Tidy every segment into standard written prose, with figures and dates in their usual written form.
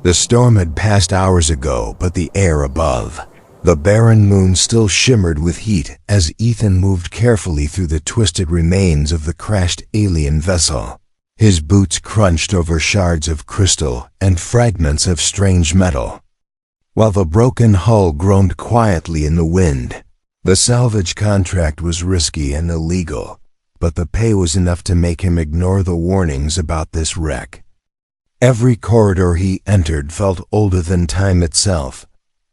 The storm had passed hours ago, but the air above, the barren moon, still shimmered with heat as Ethan moved carefully through the twisted remains of the crashed alien vessel. His boots crunched over shards of crystal and fragments of strange metal, while the broken hull groaned quietly in the wind. The salvage contract was risky and illegal, but the pay was enough to make him ignore the warnings about this wreck. Every corridor he entered felt older than time itself,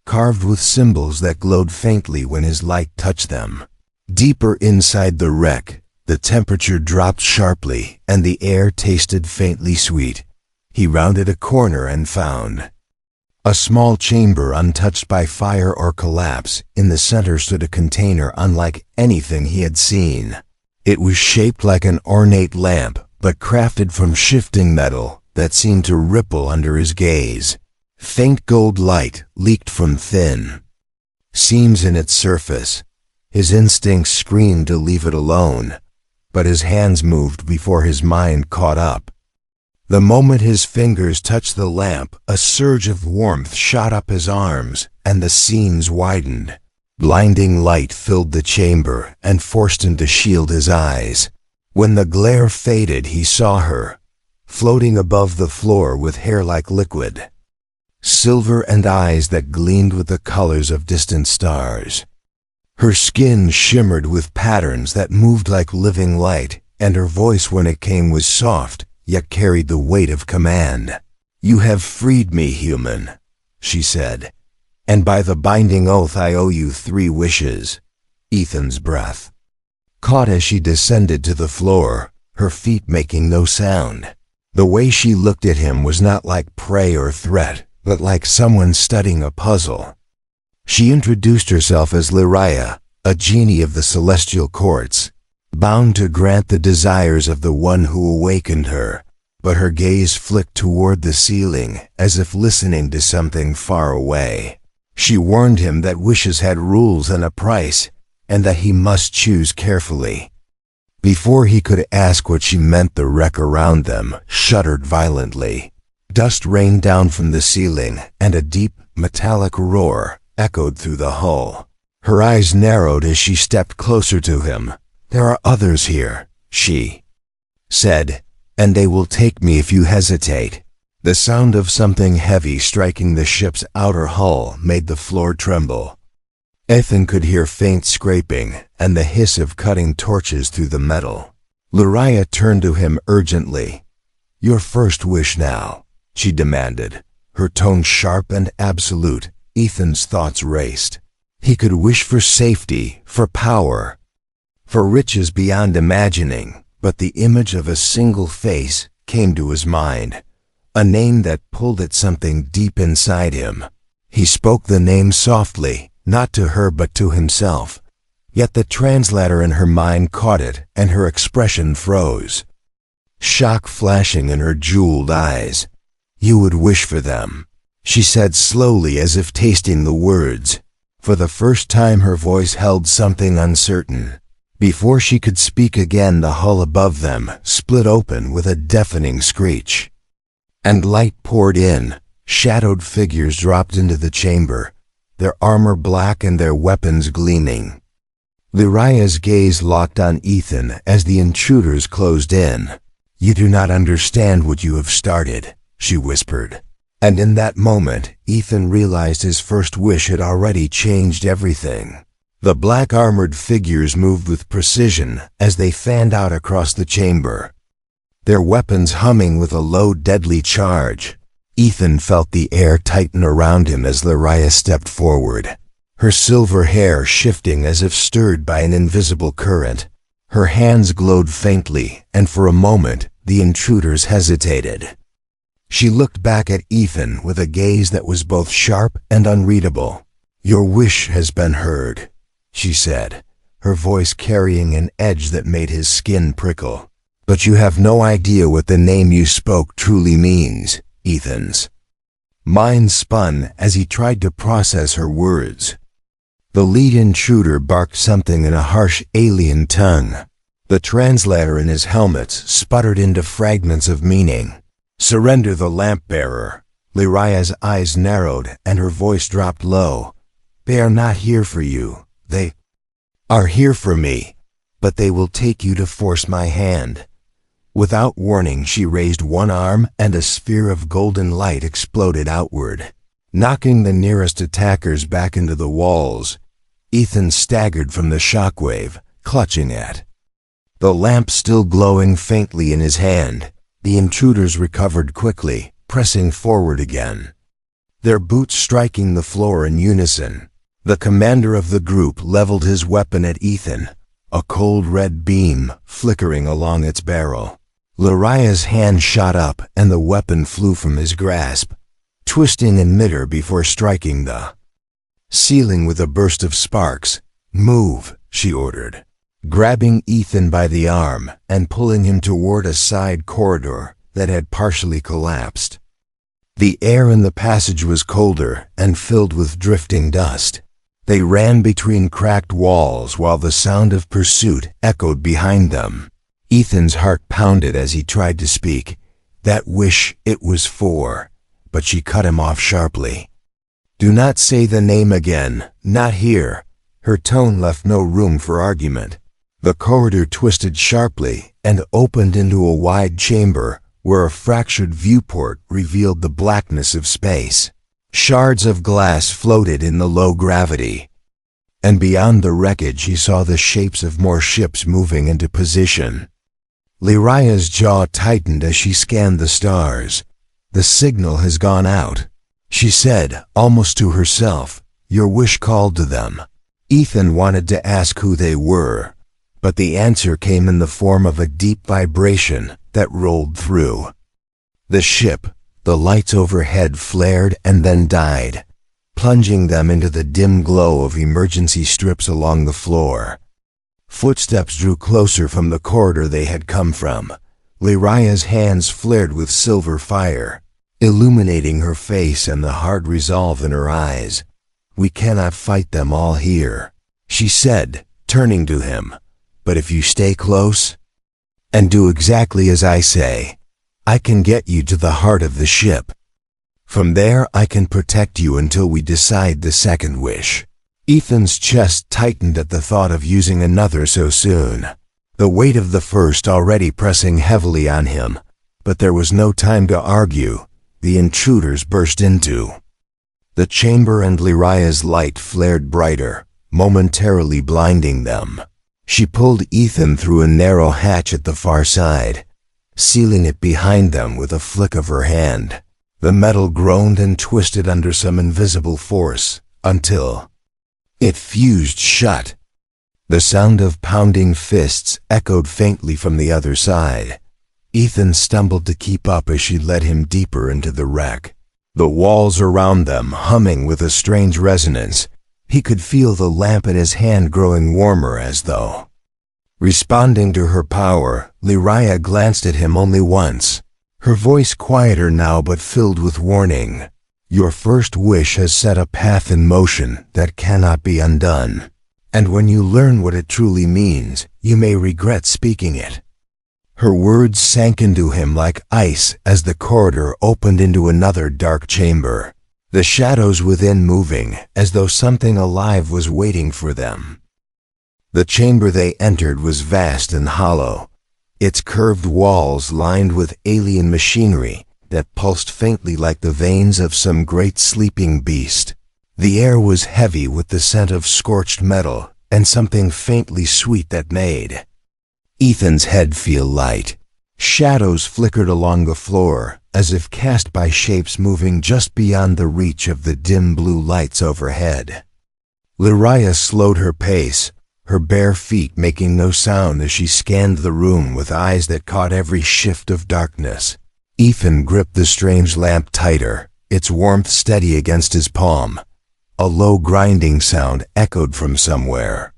carved with symbols that glowed faintly when his light touched them. Deeper inside the wreck, the temperature dropped sharply and the air tasted faintly sweet. He rounded a corner and found a small chamber untouched by fire or collapse. In the center stood a container unlike anything he had seen. It was shaped like an ornate lamp, but crafted from shifting metal that seemed to ripple under his gaze. Faint gold light leaked from thin seams in its surface. His instincts screamed to leave it alone, but his hands moved before his mind caught up. The moment his fingers touched the lamp, a surge of warmth shot up his arms, and the seams widened. Blinding light filled the chamber and forced him to shield his eyes. When the glare faded, he saw her, floating above the floor with hair like liquid, silver and eyes that gleamed with the colors of distant stars. Her skin shimmered with patterns that moved like living light, and her voice when it came was soft, yet carried the weight of command. "You have freed me, human," she said, "and by the binding oath I owe you 3 wishes." Ethan's breath caught as she descended to the floor, her feet making no sound. The way she looked at him was not like prey or threat, but like someone studying a puzzle. She introduced herself as Lyria, a genie of the celestial courts, bound to grant the desires of the one who awakened her, but her gaze flicked toward the ceiling as if listening to something far away. She warned him that wishes had rules and a price, and that he must choose carefully. Before he could ask what she meant, the wreck around them shuddered violently. Dust rained down from the ceiling, and a deep, metallic roar echoed through the hull. Her eyes narrowed as she stepped closer to him. "There are others here," she said, "and they will take me if you hesitate." The sound of something heavy striking the ship's outer hull made the floor tremble. Ethan could hear faint scraping and the hiss of cutting torches through the metal. Lyria turned to him urgently. "Your first wish now," she demanded, her tone sharp and absolute. Ethan's thoughts raced. He could wish for safety, for power, for riches beyond imagining, but the image of a single face came to his mind, a name that pulled at something deep inside him. He spoke the name softly, not to her but to himself, yet the translator in her mind caught it and her expression froze, shock flashing in her jeweled eyes. "You would wish for them," she said slowly as if tasting the words. For the first time her voice held something uncertain. Before she could speak again, the hull above them split open with a deafening screech, and light poured in. Shadowed figures dropped into the chamber, their armor black and their weapons gleaming. Lyria's gaze locked on Ethan as the intruders closed in. "You do not understand what you have started," she whispered. And in that moment, Ethan realized his first wish had already changed everything. The black-armored figures moved with precision as they fanned out across the chamber, their weapons humming with a low, deadly charge. Ethan felt the air tighten around him as Lyria stepped forward, her silver hair shifting as if stirred by an invisible current. Her hands glowed faintly, and for a moment, the intruders hesitated. She looked back at Ethan with a gaze that was both sharp and unreadable. "Your wish has been heard," she said, her voice carrying an edge that made his skin prickle. "But you have no idea what the name you spoke truly means." Ethan's mind spun as he tried to process her words. The lead intruder barked something in a harsh alien tongue. The translator in his helmet sputtered into fragments of meaning. "Surrender the lamp bearer," Lyraya's eyes narrowed and her voice dropped low. They are not here for you. They are here for me, but they will take you to force my hand. Without warning, she raised one arm and a sphere of golden light exploded outward, knocking the nearest attackers back into the walls. Ethan staggered from the shockwave, clutching at the lamp still glowing faintly in his hand. The intruders recovered quickly, pressing forward again, their boots striking the floor in unison. The commander of the group leveled his weapon at Ethan, a cold red beam flickering along its barrel. Lyraya's hand shot up and the weapon flew from his grasp, twisting in midair before striking the ceiling with a burst of sparks. Move, she ordered, grabbing Ethan by the arm and pulling him toward a side corridor that had partially collapsed. The air in the passage was colder and filled with drifting dust. They ran between cracked walls while the sound of pursuit echoed behind them. Ethan's heart pounded as he tried to speak that wish it was for, but she cut him off sharply. Do not say the name again, not here. Her tone left no room for argument. The corridor twisted sharply and opened into a wide chamber where a fractured viewport revealed the blackness of space. Shards of glass floated in the low gravity, and beyond the wreckage he saw the shapes of more ships moving into position. Lyraya's jaw tightened as she scanned the stars. The signal has gone out, she said, almost to herself. Your wish called to them. Ethan wanted to ask who they were, but the answer came in the form of a deep vibration that rolled through the ship. The lights overhead flared and then died, plunging them into the dim glow of emergency strips along the floor. Footsteps drew closer from the corridor they had come from. Lyraya's hands flared with silver fire, illuminating her face and the hard resolve in her eyes. We cannot fight them all here, she said, turning to him. But if you stay close and do exactly as I say, I can get you to the heart of the ship. From there I can protect you until we decide the second wish. Ethan's chest tightened at the thought of using another so soon, the weight of the first already pressing heavily on him. But there was no time to argue. The intruders burst into the chamber and Lyraya's light flared brighter, momentarily blinding them. She pulled Ethan through a narrow hatch at the far side, sealing it behind them with a flick of her hand. The metal groaned and twisted under some invisible force, until it fused shut. The sound of pounding fists echoed faintly from the other side. Ethan stumbled to keep up as she led him deeper into the wreck, the walls around them humming with a strange resonance. He could feel the lamp in his hand growing warmer as though responding to her power. Lyraya glanced at him only once, her voice quieter now but filled with warning. Your first wish has set a path in motion that cannot be undone, and when you learn what it truly means, you may regret speaking it. Her words sank into him like ice as the corridor opened into another dark chamber, the shadows within moving as though something alive was waiting for them. The chamber they entered was vast and hollow, its curved walls lined with alien machinery that pulsed faintly like the veins of some great sleeping beast. The air was heavy with the scent of scorched metal and something faintly sweet that made Ethan's head feel light. Shadows flickered along the floor as if cast by shapes moving just beyond the reach of the dim blue lights overhead. Lyraya slowed her pace, her bare feet making no sound as she scanned the room with eyes that caught every shift of darkness. Ethan gripped the strange lamp tighter, its warmth steady against his palm. A low grinding sound echoed from somewhere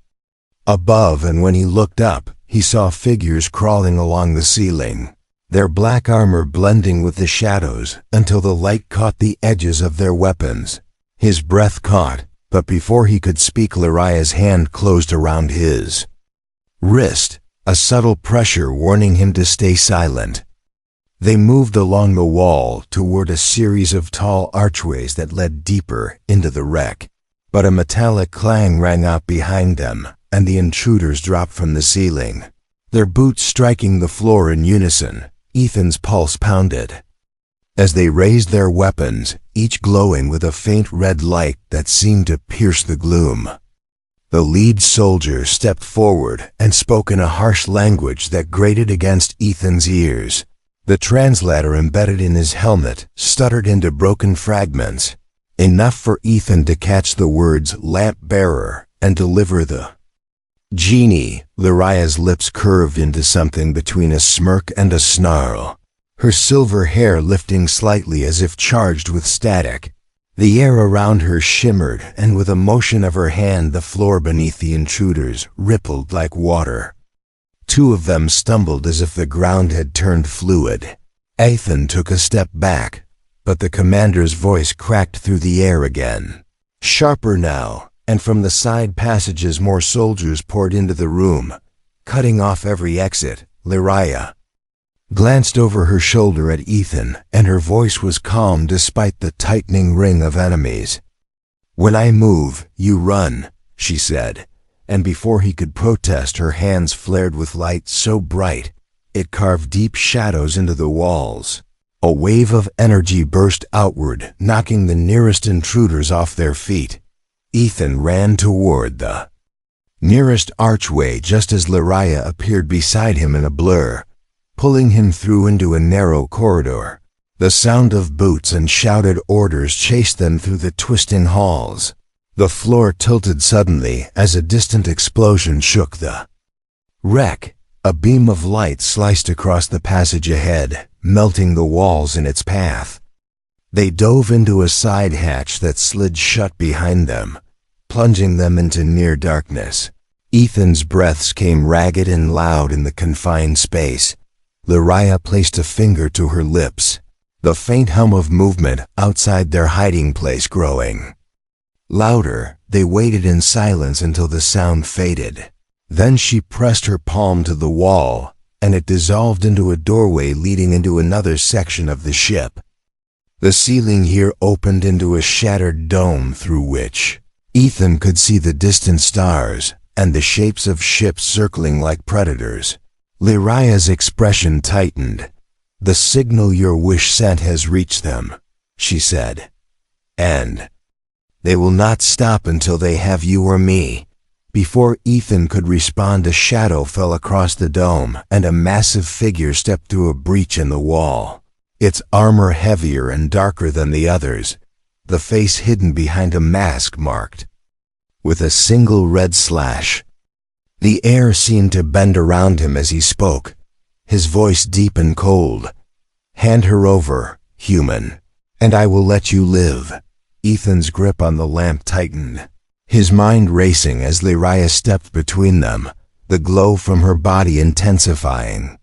above, and when he looked up, he saw figures crawling along the ceiling, their black armor blending with the shadows until the light caught the edges of their weapons. His breath caught, but before he could speak, Lyraya's hand closed around his wrist, a subtle pressure warning him to stay silent. They moved along the wall toward a series of tall archways that led deeper into the wreck. But a metallic clang rang out behind them, and the intruders dropped from the ceiling. Their boots striking the floor in unison, Ethan's pulse pounded. As they raised their weapons, each glowing with a faint red light that seemed to pierce the gloom. The lead soldier stepped forward and spoke in a harsh language that grated against Ethan's ears. The translator embedded in his helmet stuttered into broken fragments, enough for Ethan to catch the words "lamp bearer" and deliver the Genie. Lyraya's lips curved into something between a smirk and a snarl, her silver hair lifting slightly as if charged with static. The air around her shimmered, and with a motion of her hand the floor beneath the intruders rippled like water. Two of them stumbled as if the ground had turned fluid. Ethan took a step back, but the commander's voice cracked through the air again. Sharper now, and from the side passages more soldiers poured into the room, cutting off every exit. Lyraya glanced over her shoulder at Ethan, and her voice was calm despite the tightening ring of enemies. "When I move, you run," she said, and before he could protest, her hands flared with light so bright it carved deep shadows into the walls. A wave of energy burst outward, knocking the nearest intruders off their feet. Ethan ran toward the nearest archway just as Lyraya appeared beside him in a blur, pulling him through into a narrow corridor. The sound of boots and shouted orders chased them through the twisting halls. The floor tilted suddenly as a distant explosion shook the wreck. A beam of light sliced across the passage ahead, melting the walls in its path. They dove into a side hatch that slid shut behind them, plunging them into near darkness. Ethan's breaths came ragged and loud in the confined space. Lyraya placed a finger to her lips, the faint hum of movement outside their hiding place growing louder. They waited in silence until the sound faded. Then she pressed her palm to the wall, and it dissolved into a doorway leading into another section of the ship. The ceiling here opened into a shattered dome through which Ethan could see the distant stars and the shapes of ships circling like predators. Lyraya's expression tightened. "The signal your wish sent has reached them," she said. "And they will not stop until they have you or me." Before Ethan could respond, a shadow fell across the dome, and a massive figure stepped through a breach in the wall, its armor heavier and darker than the others, the face hidden behind a mask marked with a single red slash. The air seemed to bend around him as he spoke, his voice deep and cold. "Hand her over, human, and I will let you live." Ethan's grip on the lamp tightened, his mind racing as Lyraya stepped between them, the glow from her body intensifying.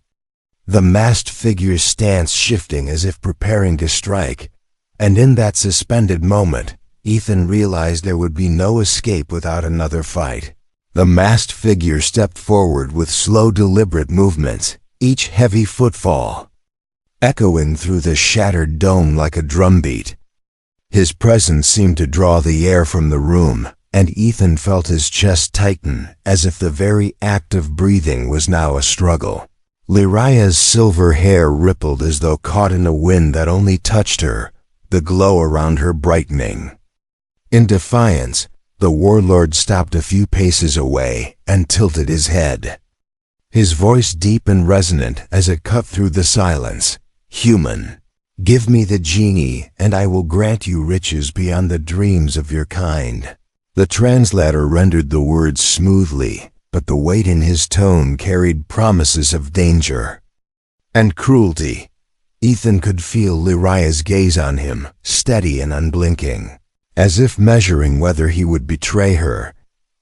The masked figure's stance shifting as if preparing to strike, and in that suspended moment, Ethan realized there would be no escape without another fight. The masked figure stepped forward with slow, deliberate movements, each heavy footfall echoing through the shattered dome like a drumbeat. His presence seemed to draw the air from the room, and Ethan felt his chest tighten as if the very act of breathing was now a struggle. Lyraya's silver hair rippled as though caught in a wind that only touched her, the glow around her brightening. In defiance, the warlord stopped a few paces away and tilted his head, his voice deep and resonant as it cut through the silence. "Human, give me the genie, and I will grant you riches beyond the dreams of your kind." The translator rendered the words smoothly, but the weight in his tone carried promises of danger and cruelty. Ethan could feel Lyraya's gaze on him, steady and unblinking, as if measuring whether he would betray her.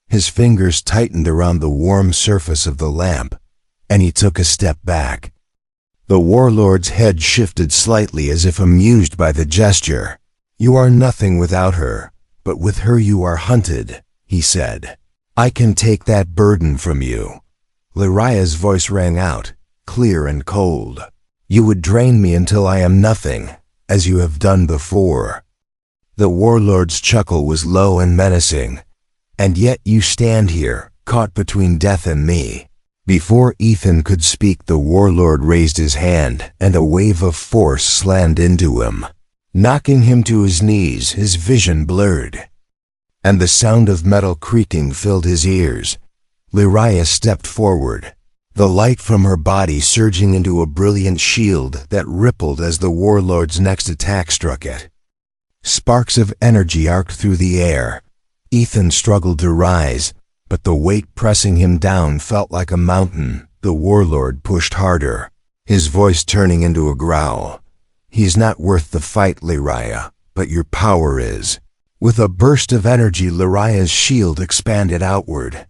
His fingers tightened around the warm surface of the lamp, and he took a step back. The warlord's head shifted slightly as if amused by the gesture. "You are nothing without her, but with her you are hunted," he said. "I can take that burden from you." Lyraya's voice rang out, clear and cold. You would drain me until I am nothing, as you have done before." The warlord's chuckle was low and menacing. "And yet you stand here, caught between death and me." Before Ethan could speak, the warlord raised his hand, and a wave of force slammed into him, knocking him to his knees, his vision blurred. And the sound of metal creaking filled his ears. Lyria stepped forward, the light from her body surging into a brilliant shield that rippled as the warlord's next attack struck it. Sparks of energy arced through the air. Ethan struggled to rise, but the weight pressing him down felt like a mountain. The warlord pushed harder, his voice turning into a growl. "He's not worth the fight, Lyria, but your power is." With a burst of energy, Lyria's shield expanded outward,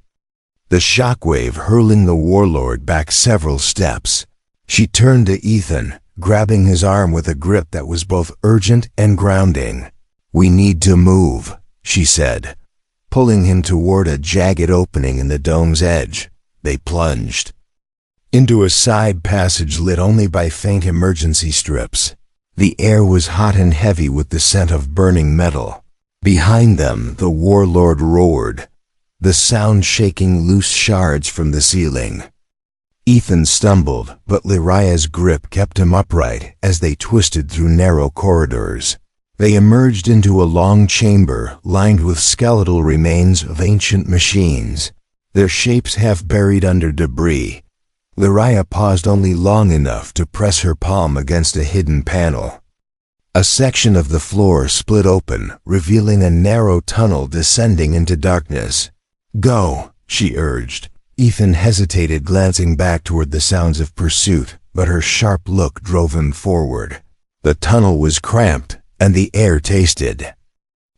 the shockwave hurling the warlord back several steps. She turned to Ethan, grabbing his arm with a grip that was both urgent and grounding. "We need to move," she said, pulling him toward a jagged opening in the dome's edge. They plunged into a side passage lit only by faint emergency strips. The air was hot and heavy with the scent of burning metal. Behind them, the warlord roared, the sound shaking loose shards from the ceiling. Ethan stumbled, but Lyria's grip kept him upright as they twisted through narrow corridors. They emerged into a long chamber lined with skeletal remains of ancient machines, their shapes half buried under debris. Lyria paused only long enough to press her palm against a hidden panel. A section of the floor split open, revealing a narrow tunnel descending into darkness. "Go," she urged. Ethan hesitated, glancing back toward the sounds of pursuit, but her sharp look drove him forward. The tunnel was cramped, and the air tasted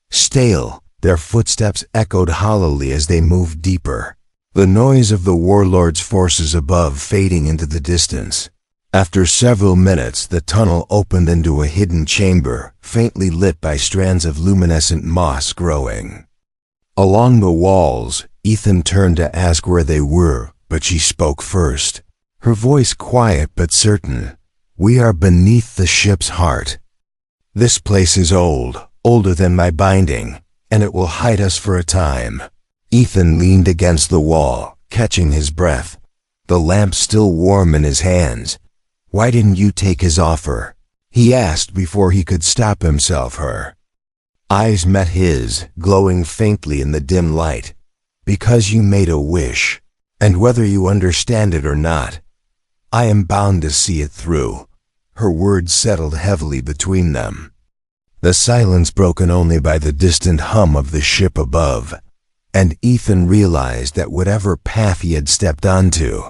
stale. Their footsteps echoed hollowly as they moved deeper, the noise of the warlord's forces above fading into the distance. After several minutes, the tunnel opened into a hidden chamber, faintly lit by strands of luminescent moss growing along the walls. Ethan turned to ask where they were, but she spoke first, her voice quiet but certain. "We are beneath the ship's heart. This place is old, older than my binding, and it will hide us for a time." Ethan leaned against the wall, catching his breath, the lamp still warm in his hands. "Why didn't you take his offer?" he asked before he could stop himself. Her eyes met his, glowing faintly in the dim light. "Because you made a wish, and whether you understand it or not, I am bound to see it through." Her words settled heavily between them, the silence broken only by the distant hum of the ship above. And Ethan realized that whatever path he had stepped onto,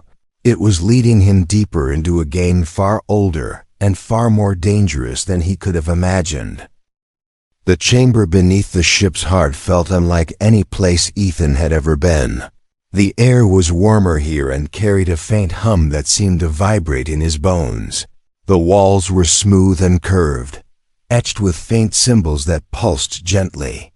it was leading him deeper into a game far older and far more dangerous than he could have imagined. The chamber beneath the ship's heart felt unlike any place Ethan had ever been. The air was warmer here and carried a faint hum that seemed to vibrate in his bones. The walls were smooth and curved, etched with faint symbols that pulsed gently,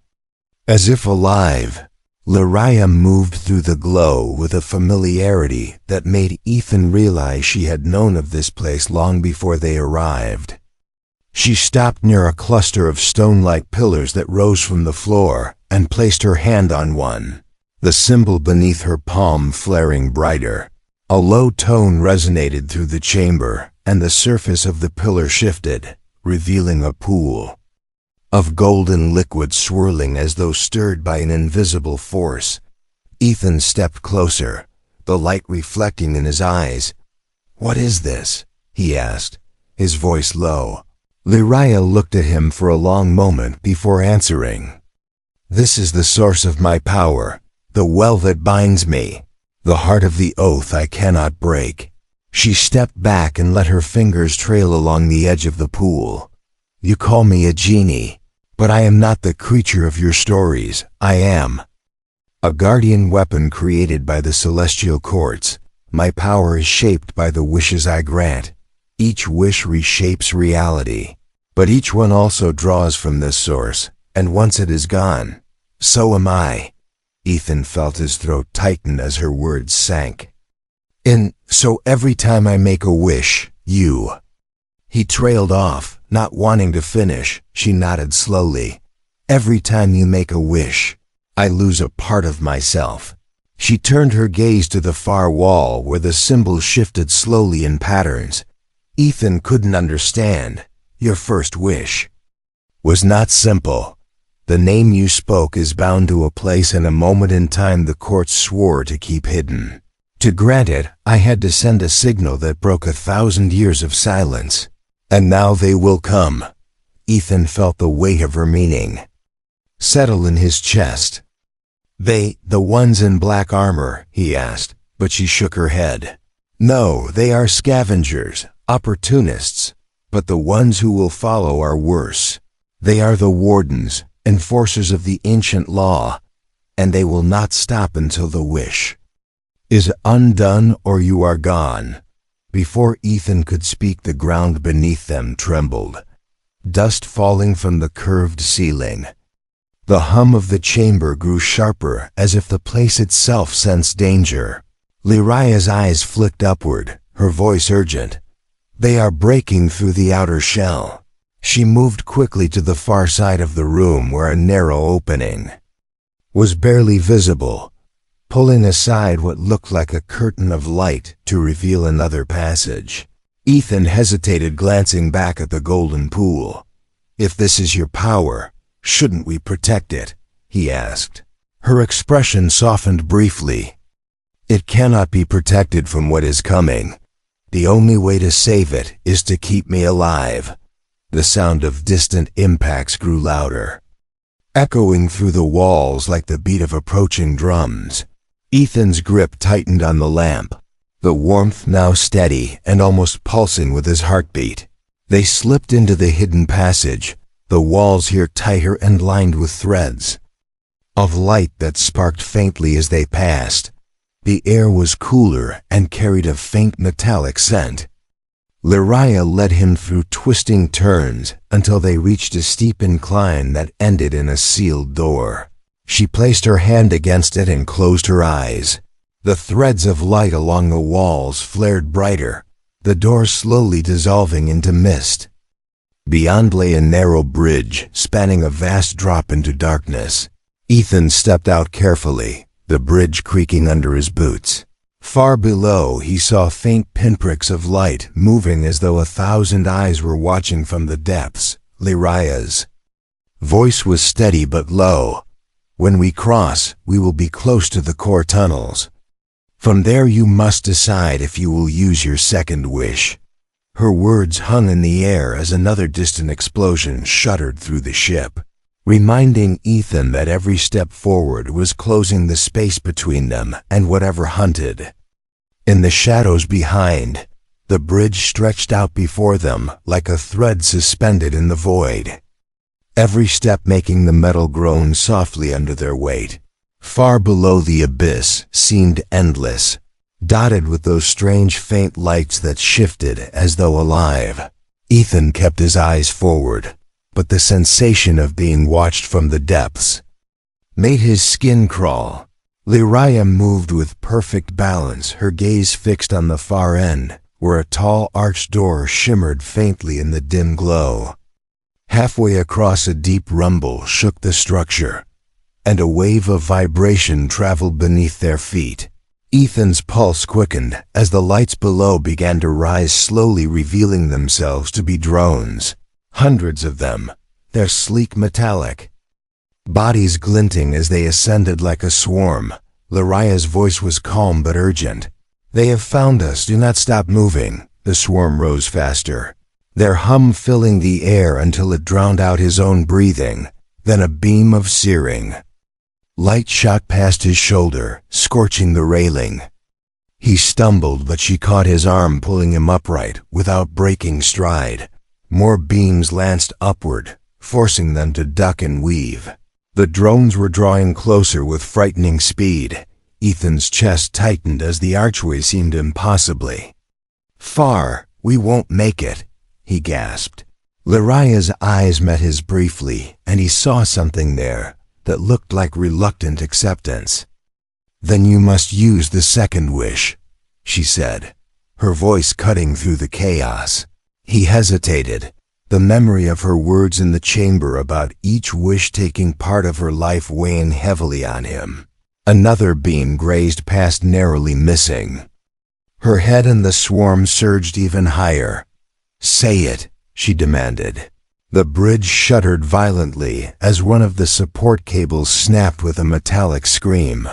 as if alive. Lyria moved through the glow with a familiarity that made Ethan realize she had known of this place long before they arrived. She stopped near a cluster of stone-like pillars that rose from the floor and placed her hand on one, the symbol beneath her palm flaring brighter. A low tone resonated through the chamber, and the surface of the pillar shifted, revealing a pool of golden liquid swirling as though stirred by an invisible force. Ethan stepped closer, the light reflecting in his eyes. "What is this?" he asked, his voice low. Lyria looked at him for a long moment before answering. "This is the source of my power, the well that binds me, the heart of the oath I cannot break." She stepped back and let her fingers trail along the edge of the pool. "You call me a genie, but I am not the creature of your stories. I am a guardian weapon created by the celestial courts. My power is shaped by the wishes I grant. Each wish reshapes reality, but each one also draws from this source, and once it is gone, so am I." Ethan felt his throat tighten as her words sank. So every time I make a wish, you He trailed off, not wanting to finish. She nodded slowly. Every time you make a wish, I lose a part of myself. She turned her gaze to the far wall where the symbols shifted slowly in patterns. Ethan couldn't understand. Your first wish was not simple. The name you spoke is bound to a place and a moment in time the courts swore to keep hidden. To grant it, I had to send a signal that broke 1,000 years of silence. And now they will come. Ethan felt the weight of her meaning settle in his chest. The ones in black armor, he asked, but she shook her head. No, they are scavengers, opportunists, but the ones who will follow are worse. They are the wardens, enforcers of the ancient law, and they will not stop until the wish is undone or you are gone. Before Ethan could speak, the ground beneath them trembled, dust falling from the curved ceiling. The hum of the chamber grew sharper, as if the place itself sensed danger. Lyraya's eyes flicked upward, her voice urgent. They are breaking through the outer shell. She moved quickly to the far side of the room where a narrow opening was barely visible, pulling aside what looked like a curtain of light to reveal another passage. Ethan hesitated, glancing back at the golden pool. If this is your power, shouldn't we protect it? He asked. Her expression softened briefly. It cannot be protected from what is coming. The only way to save it is to keep me alive. The sound of distant impacts grew louder, echoing through the walls like the beat of approaching drums. Ethan's grip tightened on the lamp, the warmth now steady and almost pulsing with his heartbeat. They slipped into the hidden passage, the walls here tighter and lined with threads of light that sparked faintly as they passed. The air was cooler and carried a faint metallic scent. Lyraya led him through twisting turns until they reached a steep incline that ended in a sealed door. She placed her hand against it and closed her eyes. The threads of light along the walls flared brighter, the door slowly dissolving into mist. Beyond lay a narrow bridge, spanning a vast drop into darkness. Ethan stepped out carefully, the bridge creaking under his boots. Far below, he saw faint pinpricks of light moving as though 1,000 eyes were watching from the depths. Lyraya's voice was steady but low. When we cross, we will be close to the core tunnels. From there you must decide if you will use your second wish. Her words hung in the air as another distant explosion shuddered through the ship, reminding Ethan that every step forward was closing the space between them and whatever hunted. In the shadows behind, the bridge stretched out before them like a thread suspended in the void, every step making the metal groan softly under their weight. Far below, the abyss seemed endless, dotted with those strange faint lights that shifted as though alive. Ethan kept his eyes forward, but the sensation of being watched from the depths made his skin crawl. Lyraya moved with perfect balance, her gaze fixed on the far end, where a tall arched door shimmered faintly in the dim glow. Halfway across, a deep rumble shook the structure, and a wave of vibration traveled beneath their feet. Ethan's pulse quickened as the lights below began to rise slowly, revealing themselves to be drones. Hundreds of them, their sleek metallic bodies glinting as they ascended like a swarm. Lyraya's voice was calm but urgent. They have found us, do not stop moving. The swarm rose faster, their hum filling the air until it drowned out his own breathing. Then a beam of searing light shot past his shoulder, scorching the railing. He stumbled, but she caught his arm, pulling him upright without breaking stride. More beams lanced upward, forcing them to duck and weave. The drones were drawing closer with frightening speed. Ethan's chest tightened as the archway seemed impossibly far. We won't make it, he gasped. Lyraya's eyes met his briefly, and he saw something there that looked like reluctant acceptance. Then you must use the second wish, she said, her voice cutting through the chaos. He hesitated, the memory of her words in the chamber about each wish taking part of her life weighing heavily on him. Another beam grazed past, narrowly missing. Her head and the swarm surged even higher. "Say it," she demanded. The bridge shuddered violently as one of the support cables snapped with a metallic scream.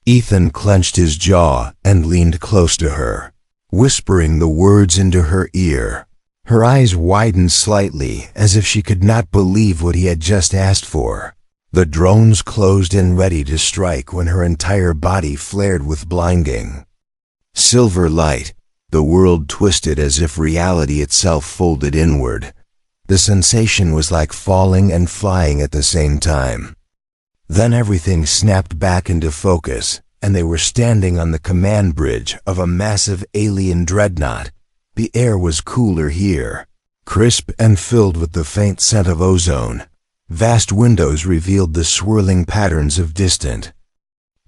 Ethan clenched his jaw and leaned close to her, whispering the words into her ear. Her eyes widened slightly as if she could not believe what he had just asked for. The drones closed in, ready to strike, when her entire body flared with blinding silver light. The world twisted as if reality itself folded inward. The sensation was like falling and flying at the same time. Then everything snapped back into focus, and they were standing on the command bridge of a massive alien dreadnought. The air was cooler here, crisp and filled with the faint scent of ozone. Vast windows revealed the swirling patterns of distant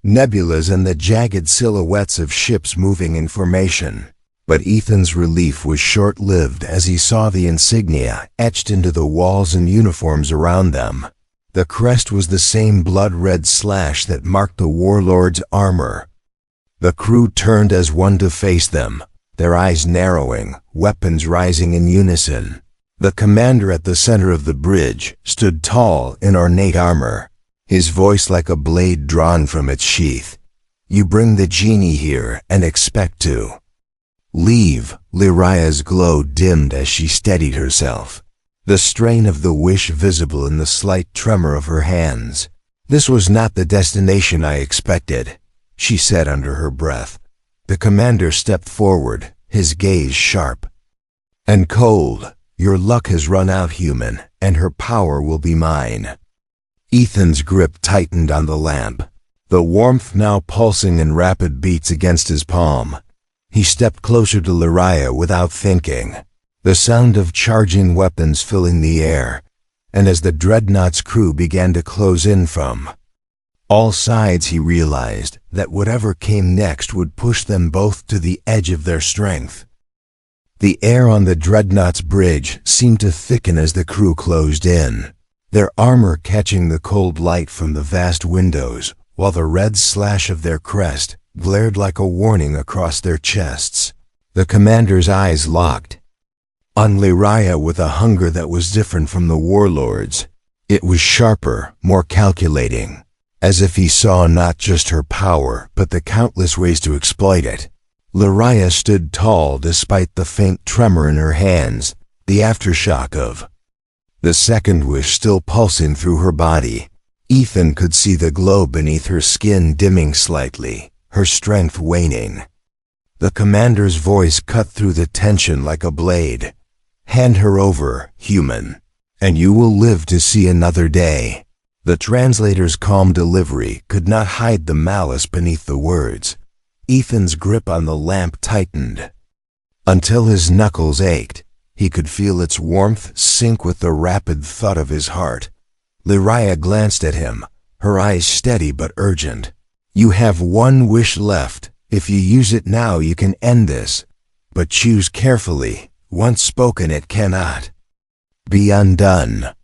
nebulas and the jagged silhouettes of ships moving in formation. But Ethan's relief was short-lived as he saw the insignia etched into the walls and uniforms around them. The crest was the same blood-red slash that marked the warlord's armor. The crew turned as one to face them, their eyes narrowing, weapons rising in unison. The commander at the center of the bridge stood tall in ornate armor, his voice like a blade drawn from its sheath. "You bring the Genie here and expect to leave." Lyraya's glow dimmed as she steadied herself, the strain of the wish visible in the slight tremor of her hands. "This was not the destination I expected," she said under her breath. The commander stepped forward, his gaze sharp and cold. "Your luck has run out, human, and her power will be mine." Ethan's grip tightened on the lamp, the warmth now pulsing in rapid beats against his palm. He stepped closer to Lyraya without thinking, the sound of charging weapons filling the air, and as the dreadnought's crew began to close in from all sides, he realized that whatever came next would push them both to the edge of their strength. The air on the dreadnought's bridge seemed to thicken as the crew closed in, their armor catching the cold light from the vast windows, while the red slash of their crest glared like a warning across their chests. The commander's eyes locked on Lyraya with a hunger that was different from the warlord's. It was sharper, more calculating, as if he saw not just her power, but the countless ways to exploit it. Lyraya stood tall despite the faint tremor in her hands, the aftershock of the second wish still pulsing through her body. Ethan could see the glow beneath her skin dimming slightly, her strength waning. The commander's voice cut through the tension like a blade. "Hand her over, human, and you will live to see another day." The translator's calm delivery could not hide the malice beneath the words. Ethan's grip on the lamp tightened until his knuckles ached. He could feel its warmth sink with the rapid thud of his heart. Lyraya glanced at him, her eyes steady but urgent. "You have one wish left. If you use it now, you can end this. But choose carefully. Once spoken, it cannot be undone."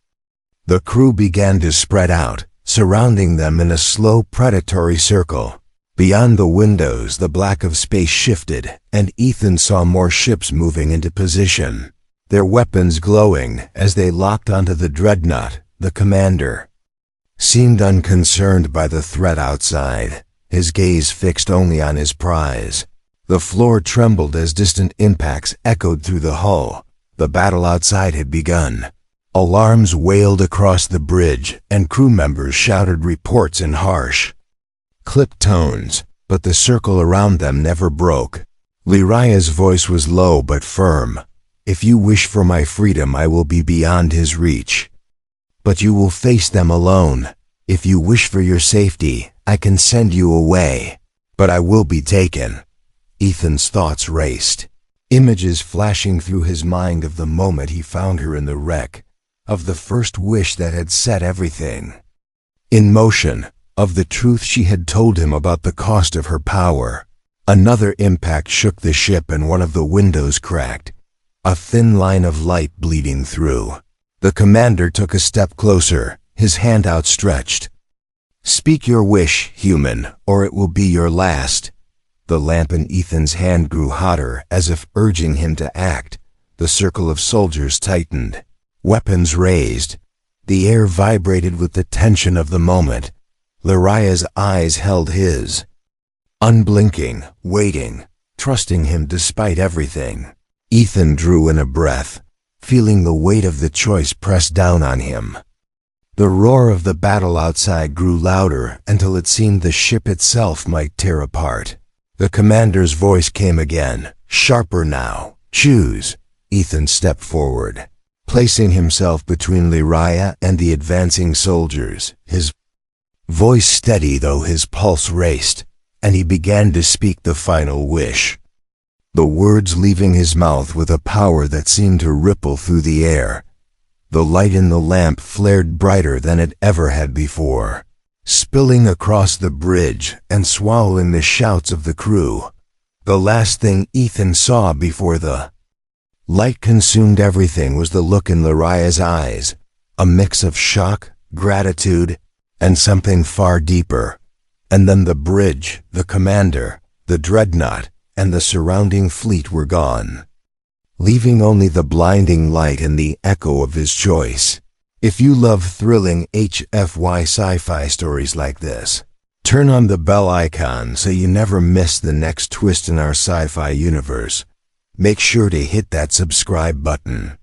The crew began to spread out, surrounding them in a slow predatory circle. Beyond the windows, the black of space shifted, and Ethan saw more ships moving into position, their weapons glowing as they locked onto the dreadnought. The commander seemed unconcerned by the threat outside, his gaze fixed only on his prize. The floor trembled as distant impacts echoed through the hull. The battle outside had begun. Alarms wailed across the bridge, and crew members shouted reports in harsh, clipped tones, but the circle around them never broke. Lyraya's voice was low but firm. "If you wish for my freedom, I will be beyond his reach. But you will face them alone. If you wish for your safety, I can send you away. But I will be taken." Ethan's thoughts raced, images flashing through his mind of the moment he found her in the wreck, of the first wish that had set everything in motion, of the truth she had told him about the cost of her power. Another impact shook the ship and one of the windows cracked. a thin line of light bleeding through. The commander took a step closer, his hand outstretched. "Speak your wish, human, or it will be your last." The lamp in Ethan's hand grew hotter, as if urging him to act. The circle of soldiers tightened, weapons raised. The air vibrated with the tension of the moment. Laria's eyes held his, unblinking, waiting, trusting him despite everything. Ethan drew in a breath, feeling the weight of the choice press down on him. The roar of the battle outside grew louder until it seemed the ship itself might tear apart. The commander's voice came again, sharper now. "Choose." Ethan stepped forward, placing himself between Laria and the advancing soldiers, his voice steady though his pulse raced, and he began to speak the final wish. The words leaving his mouth with a power that seemed to ripple through the air. The light in the lamp flared brighter than it ever had before, spilling across the bridge and swallowing the shouts of the crew. The last thing Ethan saw before the light consumed everything was the look in Laria's eyes, a mix of shock, gratitude, and something far deeper. And then the bridge, the commander, the dreadnought, and the surrounding fleet were gone, leaving only the blinding light and the echo of his choice. If you love thrilling HFY Sci-Fi stories like this, turn on the bell icon so you never miss the next twist in our sci-fi universe. Make sure to hit that subscribe button.